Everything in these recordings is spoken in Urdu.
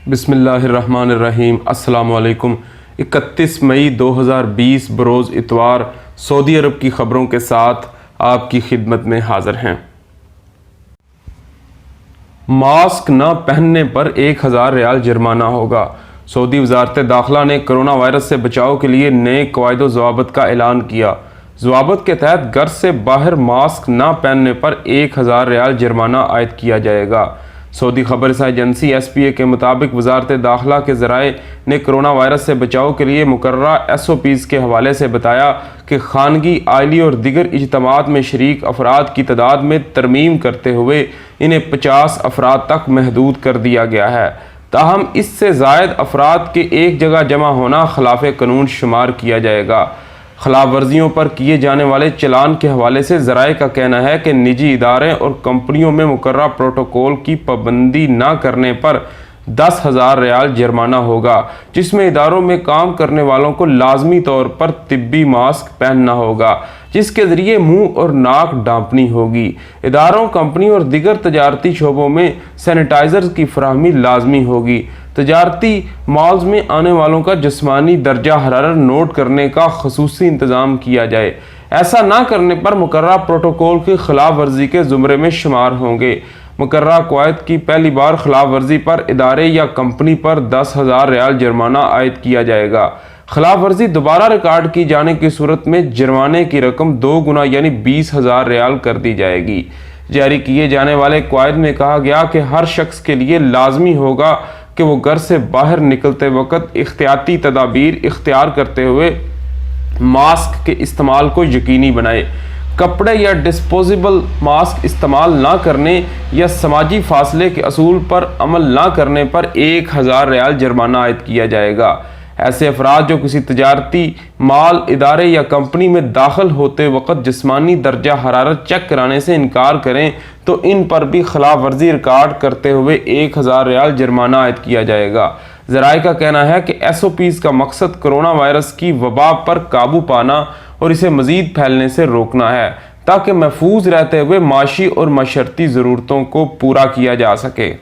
بسم اللہ الرحمن الرحیم۔ السلام علیکم۔ 31 مئی 2020 بروز اتوار سعودی عرب کی خبروں کے ساتھ آپ کی خدمت میں حاضر ہیں۔ ماسک نہ پہننے پر 1000 ریال جرمانہ ہوگا۔ سعودی وزارت داخلہ نے کرونا وائرس سے بچاؤ کے لیے نئے قواعد و ضوابط کا اعلان کیا۔ ضوابط کے تحت گھر سے باہر ماسک نہ پہننے پر 1000 ریال جرمانہ عائد کیا جائے گا۔ سعودی خبر رساں ایجنسی SPA کے مطابق وزارت داخلہ کے ذرائع نے کرونا وائرس سے بچاؤ کے لیے مقررہ SOPs کے حوالے سے بتایا کہ خانگی، عائلی اور دیگر اجتماعات میں شریک افراد کی تعداد میں ترمیم کرتے ہوئے انہیں 50 افراد تک محدود کر دیا گیا ہے۔ تاہم اس سے زائد افراد کے ایک جگہ جمع ہونا خلاف قانون شمار کیا جائے گا۔ خلاف ورزیوں پر کیے جانے والے چلان کے حوالے سے ذرائع کا کہنا ہے کہ نجی ادارے اور کمپنیوں میں مقررہ پروٹوکول کی پابندی نہ کرنے پر 10,000 ریال جرمانہ ہوگا، جس میں اداروں میں کام کرنے والوں کو لازمی طور پر طبی ماسک پہننا ہوگا، جس کے ذریعے منہ اور ناک ڈھانپنی ہوگی۔ اداروں، کمپنیوں اور دیگر تجارتی شعبوں میں سینیٹائزرز کی فراہمی لازمی ہوگی۔ تجارتی مالز میں آنے والوں کا جسمانی درجہ حرارت نوٹ کرنے کا خصوصی انتظام کیا جائے۔ ایسا نہ کرنے پر مقررہ پروٹوکول کی خلاف ورزی کے زمرے میں شمار ہوں گے۔ مقررہ قواعد کی پہلی بار خلاف ورزی پر ادارے یا کمپنی پر 10,000 ریال جرمانہ عائد کیا جائے گا۔ خلاف ورزی دوبارہ ریکارڈ کی جانے کی صورت میں جرمانے کی رقم 2 گنا یعنی 20,000 ریال کر دی جائے گی۔ جاری کیے جانے والے قواعد میں کہا گیا کہ ہر شخص کے لیے لازمی ہوگا کہ وہ گھر سے باہر نکلتے وقت احتیاطی تدابیر اختیار کرتے ہوئے ماسک کے استعمال کو یقینی بنائے۔ کپڑے یا ڈسپوزیبل ماسک استعمال نہ کرنے یا سماجی فاصلے کے اصول پر عمل نہ کرنے پر 1000 ریال جرمانہ عائد کیا جائے گا۔ ایسے افراد جو کسی تجارتی مال، ادارے یا کمپنی میں داخل ہوتے وقت جسمانی درجہ حرارت چیک کرانے سے انکار کریں تو ان پر بھی خلاف ورزی ریکارڈ کرتے ہوئے 1000 ریال جرمانہ عائد کیا جائے گا۔ ذرائع کا کہنا ہے کہ SOPs کا مقصد کرونا وائرس کی وبا پر قابو پانا اور اسے مزید پھیلنے سے روکنا ہے، تاکہ محفوظ رہتے ہوئے معاشی اور معاشرتی ضرورتوں کو پورا کیا جا سکے۔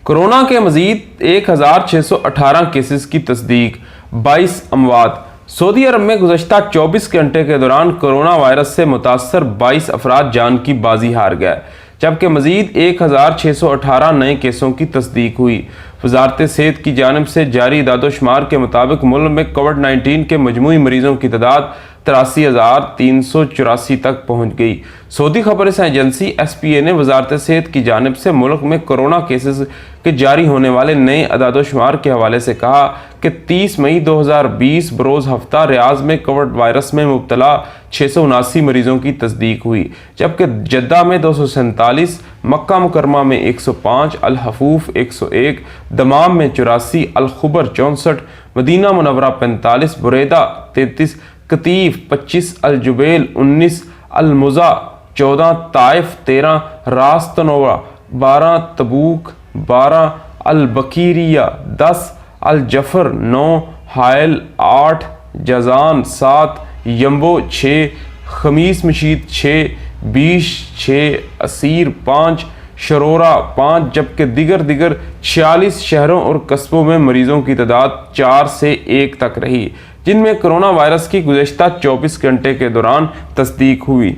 کورونا کے مزید 1618 کیسز کی تصدیق، 22 اموات۔ سعودی عرب میں گزشتہ 24 گھنٹے کے دوران کورونا وائرس سے متاثر 22 افراد جان کی بازی ہار گئے، جبکہ مزید 1618 نئے کیسوں کی تصدیق ہوئی۔ وزارت صحت کی جانب سے جاری اعداد و شمار کے مطابق ملک میں کووڈ-19 کے مجموعی مریضوں کی تعداد 83,384 تک پہنچ گئی۔ سعودی خبر رساں ایجنسی SPA نے وزارت صحت کی جانب سے ملک میں کورونا کیسز کے جاری ہونے والے نئے اعداد و شمار کے حوالے سے کہا کہ 30 مئی 2020 بروز ہفتہ ریاض میں کووڈ وائرس میں مبتلا 679 مریضوں کی تصدیق ہوئی، جبکہ جدہ میں 247، مکہ مکرمہ میں 105، الحفوف 101، دمام میں 84، الخبر 64، مدینہ منورہ 45، بریدہ 33، قطیف 25، الجبیل 19، المزہ 14، طائف 13، راس تنوع 12، تبوک 12، البکیریہ 10، الجفر 9، حائل 8، جازان 7، یمبو 6، خمیس مشید 6، بیش 6، اسیر 5، شرورہ 5، جبکہ دیگر 46 شہروں اور قصبوں میں مریضوں کی تعداد 4 سے 1 تک رہی، جن میں کرونا وائرس کی گزشتہ 24 گھنٹے کے دوران تصدیق ہوئی۔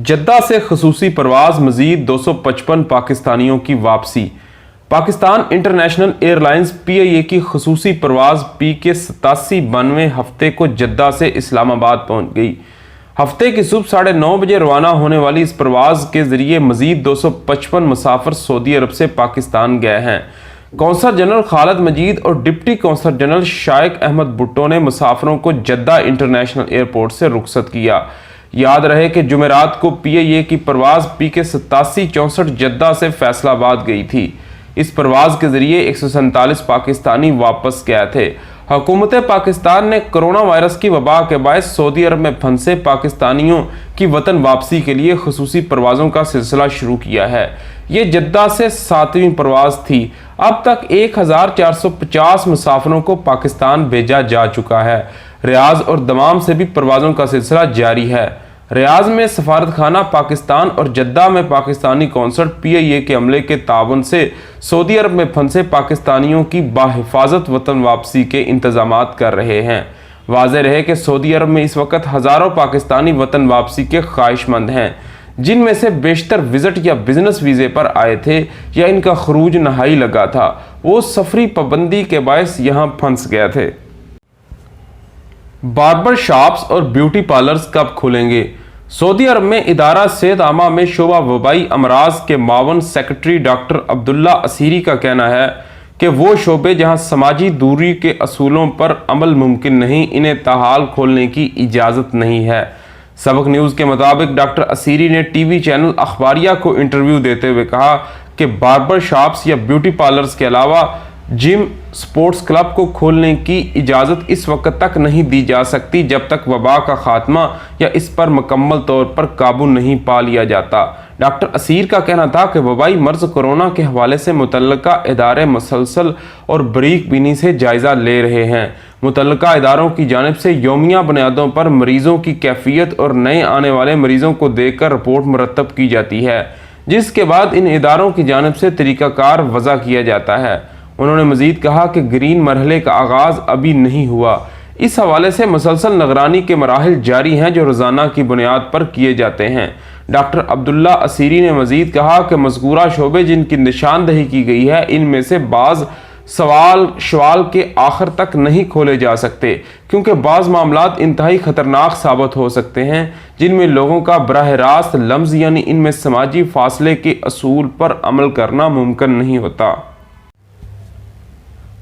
جدہ سے خصوصی پرواز، مزید 255 پاکستانیوں کی واپسی۔ Pakistan international air lines PIA کی خصوصی پرواز PK 8792 ہفتے کو جدہ سے اسلام آباد پہنچ گئی۔ ہفتے کی صبح 9:30 بجے روانہ ہونے والی اس پرواز کے ذریعے مزید 255 مسافر سعودی عرب سے پاکستان گئے ہیں۔ قونصل جنرل خالد مجید اور ڈپٹی قونصل جنرل شائق احمد بھٹو نے مسافروں کو جدہ انٹرنیشنل ایئرپورٹ سے رخصت کیا۔ یاد رہے کہ جمعرات کو PIA کی پرواز PK 8764 جدہ سے فیصل آباد گئی تھی۔ اس پرواز کے ذریعے 147 پاکستانی واپس گئے تھے۔ حکومت پاکستان نے کرونا وائرس کی وبا کے باعث سعودی عرب میں پھنسے پاکستانیوں کی وطن واپسی کے لیے خصوصی پروازوں کا سلسلہ شروع کیا ہے۔ یہ جدہ سے 7ویں پرواز تھی۔ اب تک 1450 مسافروں کو پاکستان بھیجا جا چکا ہے۔ ریاض اور دمام سے بھی پروازوں کا سلسلہ جاری ہے۔ ریاض میں سفارت خانہ پاکستان اور جدہ میں پاکستانی قونصل PIA کے عملے کے تعاون سے سعودی عرب میں پھنسے پاکستانیوں کی بحفاظت وطن واپسی کے انتظامات کر رہے ہیں۔ واضح رہے کہ سعودی عرب میں اس وقت ہزاروں پاکستانی وطن واپسی کے خواہش مند ہیں، جن میں سے بیشتر وزٹ یا بزنس ویزے پر آئے تھے یا ان کا خروج نہائی لگا تھا، وہ سفری پابندی کے باعث یہاں پھنس گئے تھے۔ باربر شاپس اور بیوٹی پارلرز کب کھلیں گے؟ سعودی عرب میں ادارہ صحت عامہ میں شعبہ وبائی امراض کے معاون سیکرٹری ڈاکٹر عبداللہ اسیری کا کہنا ہے کہ وہ شعبے جہاں سماجی دوری کے اصولوں پر عمل ممکن نہیں، انہیں تاحال کھولنے کی اجازت نہیں ہے۔ سبق نیوز کے مطابق ڈاکٹر اسیری نے ٹی وی چینل اخباریہ کو انٹرویو دیتے ہوئے کہا کہ باربر شاپس یا بیوٹی پارلرز کے علاوہ جم، سپورٹس کلب کو کھولنے کی اجازت اس وقت تک نہیں دی جا سکتی جب تک وبا کا خاتمہ یا اس پر مکمل طور پر قابو نہیں پا لیا جاتا۔ ڈاکٹر اسیر کا کہنا تھا کہ وبائی مرض کورونا کے حوالے سے متعلقہ ادارے مسلسل اور بریک بینی سے جائزہ لے رہے ہیں۔ متعلقہ اداروں کی جانب سے یومیہ بنیادوں پر مریضوں کی کیفیت اور نئے آنے والے مریضوں کو دیکھ کر رپورٹ مرتب کی جاتی ہے، جس کے بعد ان اداروں کی جانب سے طریقہ کار وضع کیا جاتا ہے۔ انہوں نے مزید کہا کہ گرین مرحلے کا آغاز ابھی نہیں ہوا، اس حوالے سے مسلسل نگرانی کے مراحل جاری ہیں جو روزانہ کی بنیاد پر کیے جاتے ہیں۔ ڈاکٹر عبداللہ اسیری نے مزید کہا کہ مذکورہ شعبے جن کی نشاندہی کی گئی ہے، ان میں سے بعض شوال کے آخر تک نہیں کھولے جا سکتے کیونکہ بعض معاملات انتہائی خطرناک ثابت ہو سکتے ہیں، جن میں لوگوں کا براہ راست لمس یعنی ان میں سماجی فاصلے کے اصول پر عمل کرنا ممکن نہیں ہوتا۔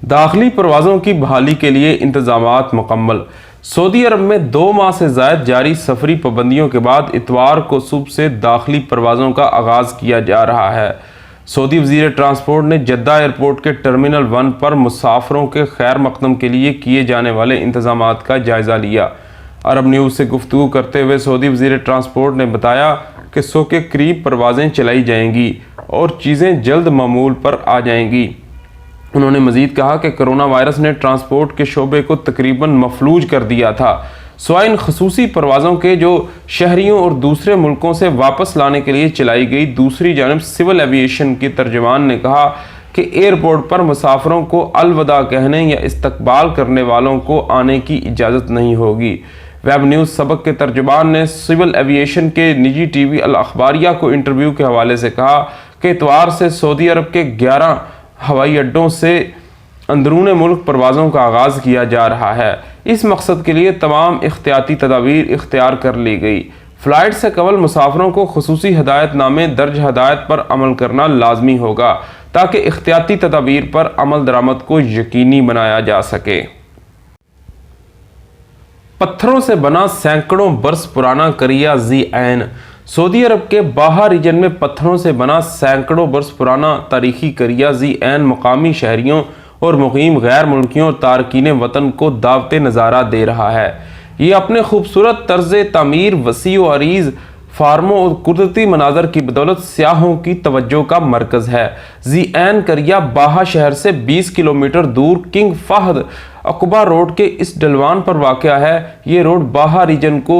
داخلی پروازوں کی بحالی کے لیے انتظامات مکمل۔ سعودی عرب میں 2 ماہ سے زائد جاری سفری پابندیوں کے بعد اتوار کو صبح سے داخلی پروازوں کا آغاز کیا جا رہا ہے۔ سعودی وزیر ٹرانسپورٹ نے جدہ ایئرپورٹ کے ٹرمینل 1 پر مسافروں کے خیر مقدم کے لیے کیے جانے والے انتظامات کا جائزہ لیا۔ عرب نیوز سے گفتگو کرتے ہوئے سعودی وزیر ٹرانسپورٹ نے بتایا کہ 100 کے قریب پروازیں چلائی جائیں گی اور چیزیں جلد معمول پر آ جائیں گی۔ انہوں نے مزید کہا کہ کرونا وائرس نے ٹرانسپورٹ کے شعبے کو تقریباً مفلوج کر دیا تھا، سوائے ان خصوصی پروازوں کے جو شہریوں اور دوسرے ملکوں سے واپس لانے کے لیے چلائی گئی۔ دوسری جانب سول ایوی ایشن کے ترجمان نے کہا کہ ایئرپورٹ پر مسافروں کو الوداع کہنے یا استقبال کرنے والوں کو آنے کی اجازت نہیں ہوگی۔ ویب نیوز سبق کے ترجمان نے سول ایوی ایشن کے نجی ٹی وی الاخباریہ کو انٹرویو کے حوالے سے کہا کہ اتوار سے سعودی عرب کے 11 ہوائی اڈوں سے اندرون ملک پروازوں کا آغاز کیا جا رہا ہے۔ اس مقصد کے لیے تمام احتیاطی تدابیر اختیار کر لی گئی۔ فلائٹ سے قبل مسافروں کو خصوصی ہدایت نامے درج ہدایت پر عمل کرنا لازمی ہوگا تاکہ احتیاطی تدابیر پر عمل درآمد کو یقینی بنایا جا سکے۔ پتھروں سے بنا سینکڑوں برس پرانا کریا زی عین۔ سعودی عرب کے باہا ریجن میں پتھروں سے بنا سینکڑوں برس پرانا تاریخی کریا زی عین مقامی شہریوں اور مقیم غیر ملکیوں اور تارکین وطن کو دعوت نظارہ دے رہا ہے۔ یہ اپنے خوبصورت طرز تعمیر، وسیع و عریض فارموں اور قدرتی مناظر کی بدولت سیاحوں کی توجہ کا مرکز ہے۔ زی عین کریا باہا شہر سے 20 کلومیٹر دور کنگ فہد عقبہ روڈ کے اس ڈلوان پر واقع ہے۔ یہ روڈ باہا ریجن کو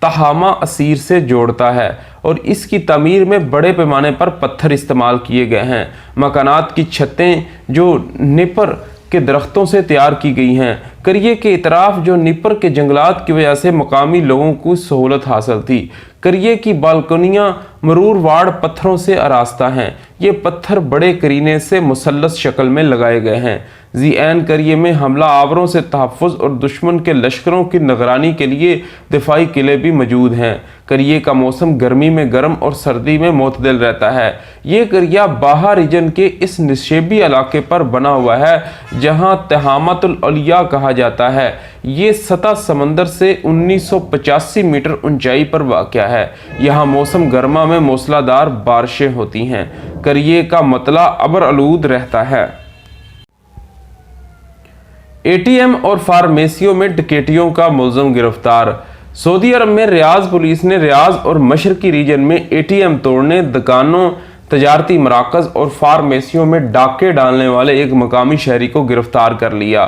تہامہ اسیر سے جوڑتا ہے اور اس کی تعمیر میں بڑے پیمانے پر پتھر استعمال کیے گئے ہیں۔ مکانات کی چھتیں جو نیپر کے درختوں سے تیار کی گئی ہیں۔ کریے کے اطراف جو نیپر کے جنگلات کی وجہ سے مقامی لوگوں کو سہولت حاصل تھی۔ کریے کی بالکنیاں مرور وار پتھروں سے آراستہ ہیں۔ یہ پتھر بڑے کرینے سے مثلث شکل میں لگائے گئے ہیں۔ زی عین کریے میں حملہ آوروں سے تحفظ اور دشمن کے لشکروں کی نگرانی کے لیے دفاعی قلعے بھی موجود ہیں۔ کریے کا موسم گرمی میں گرم اور سردی میں معتدل رہتا ہے۔ یہ کریا باہا ریجن کے اس نشیبی علاقے پر بنا ہوا ہے جہاں تہامت العلیہ کہا جاتا ہے۔ یہ سطح سمندر سے 1985 میٹر اونچائی پر واقع ہے۔ یہاں موسم گرما میں موسلادھار بارشیں ہوتی ہیں۔ کریے کا مطلع ابر آلود رہتا ہے۔ اے ٹی ایم اور فارمیسیوں میں ڈکیتیوں کا ملزم گرفتار۔ سعودی عرب میں ریاض پولیس نے ریاض اور مشرقی ریجن میں اے ٹی ایم توڑنے، دکانوں، تجارتی مراکز اور فارمیسیوں میں ڈاکے ڈالنے والے ایک مقامی شہری کو گرفتار کر لیا۔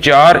4